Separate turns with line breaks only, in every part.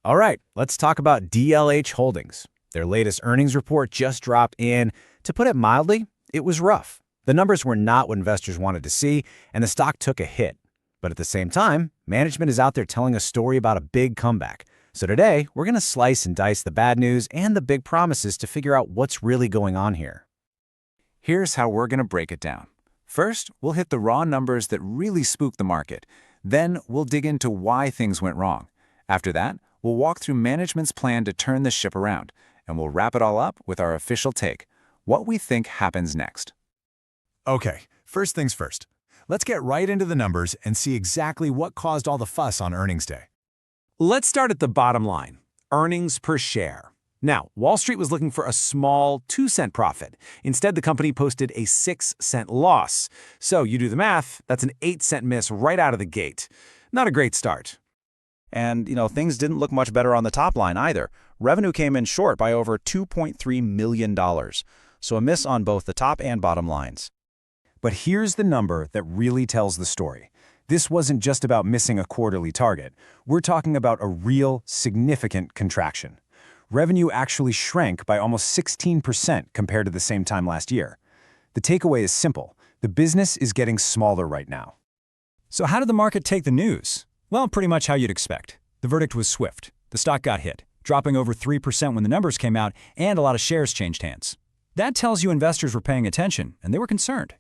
All right, let's talk about DLH Holdings. Their latest earnings report just dropped in. To put it mildly, it was rough. The numbers were not what investors wanted to see, and the stock took a hit. But at the same time, management is out there telling a story about a big comeback. So today, we're going to slice and dice the bad news and the big promises to figure out what's really going on here.
Here's how we're going to break it down. First, we'll hit the raw numbers that really spooked the market. Then, we'll dig into why things went wrong. After that, we'll walk through management's plan to turn the ship around, and we'll wrap it all up with our official take, what we think happens next.
Okay, first things first. Let's get right into the numbers and see exactly what caused all the fuss on earnings day.
Let's start at the bottom line, earnings per share. Now, Wall Street was looking for a small 2-cent profit. Instead, the company posted a 6-cent loss. So you do the math, that's an 8-cent miss right out of the gate. Not a great start.
And, things didn't look much better on the top line either. Revenue came in short by over $2.3 million. So a miss on both the top and bottom lines.
But here's the number that really tells the story. This wasn't just about missing a quarterly target. We're talking about a real, significant contraction. Revenue actually shrank by almost 16% compared to the same time last year. The takeaway is simple. The business is getting smaller right now.
So how did the market take the news? Well, pretty much how you'd expect. The verdict was swift. The stock got hit, dropping over 3% when the numbers came out, and a lot of shares changed hands. That tells you investors were paying attention, and they were concerned.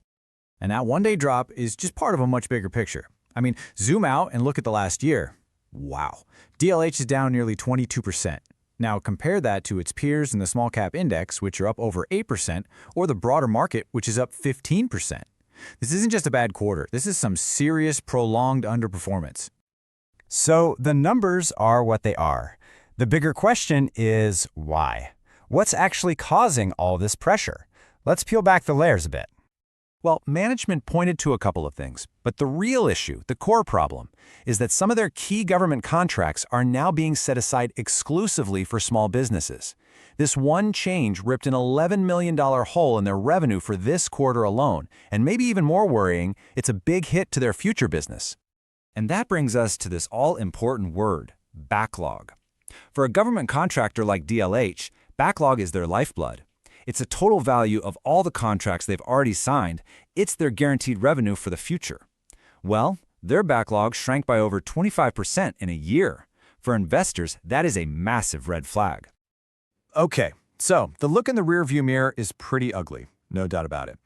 And that one-day drop is just part of a much bigger picture. I mean, zoom out and look at the last year. Wow. DLH is down nearly 22%. Now, compare that to its peers in the small cap index, which are up over 8%, or the broader market, which is up 15%. This isn't just a bad quarter. This is some serious, prolonged underperformance.
So the numbers are what they are. The bigger question is why? What's actually causing all this pressure? Let's peel back the layers a bit.
Well, management pointed to a couple of things, but the real issue, the core problem, is that some of their key government contracts are now being set aside exclusively for small businesses. This one change ripped an $11 million hole in their revenue for this quarter alone, and maybe even more worrying, it's a big hit to their future business.
And that brings us to this all-important word, backlog. For a government contractor like DLH, backlog is their lifeblood. It's a total value of all the contracts they've already signed. It's their guaranteed revenue for the future. Well, their backlog shrank by over 25% in a year. For investors, that is a massive red flag.
Okay, so the look in the rearview mirror is pretty ugly, no doubt about it.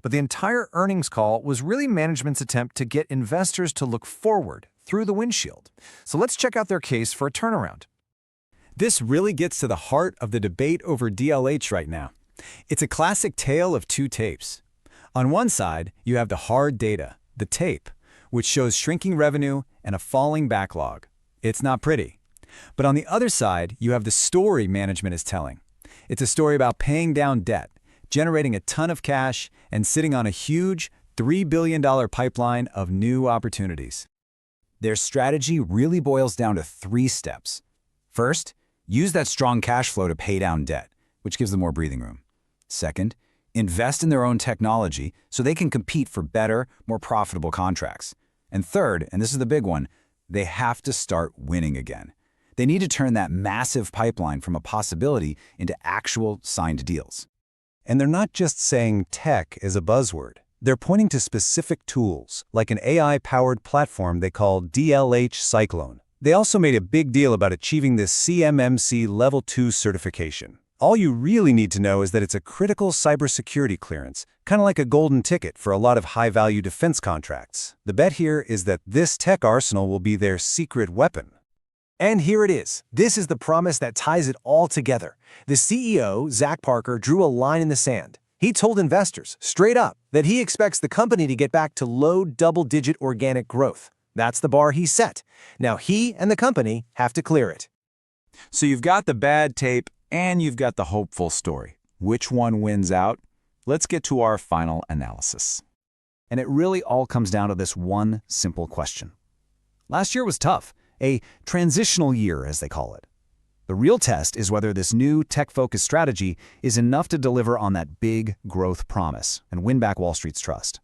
But the entire earnings call was really management's attempt to get investors to look forward through the windshield. So let's check out their case for a turnaround.
This really gets to the heart of the debate over DLH right now. It's a classic tale of two tapes. On one side, you have the hard data, the tape, which shows shrinking revenue and a falling backlog. It's not pretty. But on the other side, you have the story management is telling. It's a story about paying down debt, generating a ton of cash, and sitting on a huge $3 billion pipeline of new opportunities.
Their strategy really boils down to 3 steps. First, use that strong cash flow to pay down debt, which gives them more breathing room. Second, invest in their own technology so they can compete for better, more profitable contracts. And third, and this is the big one, they have to start winning again. They need to turn that massive pipeline from a possibility into actual signed deals.
And they're not just saying tech is a buzzword. They're pointing to specific tools, like an AI-powered platform they call DLH Cyclone. They also made a big deal about achieving this CMMC Level 2 certification. All you really need to know is that it's a critical cybersecurity clearance, kind of like a golden ticket for a lot of high-value defense contracts. The bet here is that this tech arsenal will be their secret weapon.
And here it is. This is the promise that ties it all together. The CEO, Zach Parker, drew a line in the sand. He told investors, straight up, that he expects the company to get back to low double-digit organic growth. That's the bar he set. Now he and the company have to clear it.
So you've got the bad tape and you've got the hopeful story. Which one wins out? Let's get to our final analysis.
And it really all comes down to this one simple question. Last year was tough, a transitional year, as they call it. The real test is whether this new tech-focused strategy is enough to deliver on that big growth promise and win back Wall Street's trust.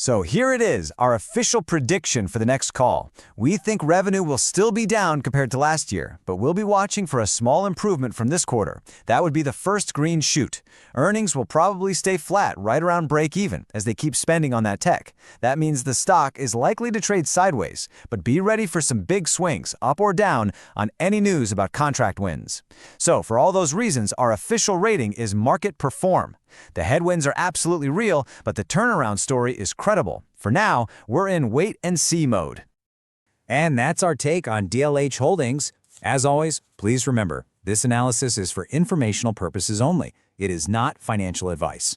So here it is, our official prediction for the next call. We think revenue will still be down compared to last year, but we'll be watching for a small improvement from this quarter. That would be the first green shoot. Earnings will probably stay flat right around break even as they keep spending on that tech. That means the stock is likely to trade sideways, but be ready for some big swings, up or down, on any news about contract wins. So for all those reasons, our official rating is market perform. The headwinds are absolutely real, but the turnaround story is credible. For now, we're in wait-and-see mode.
And that's our take on DLH Holdings. As always, please remember, this analysis is for informational purposes only. It is not financial advice.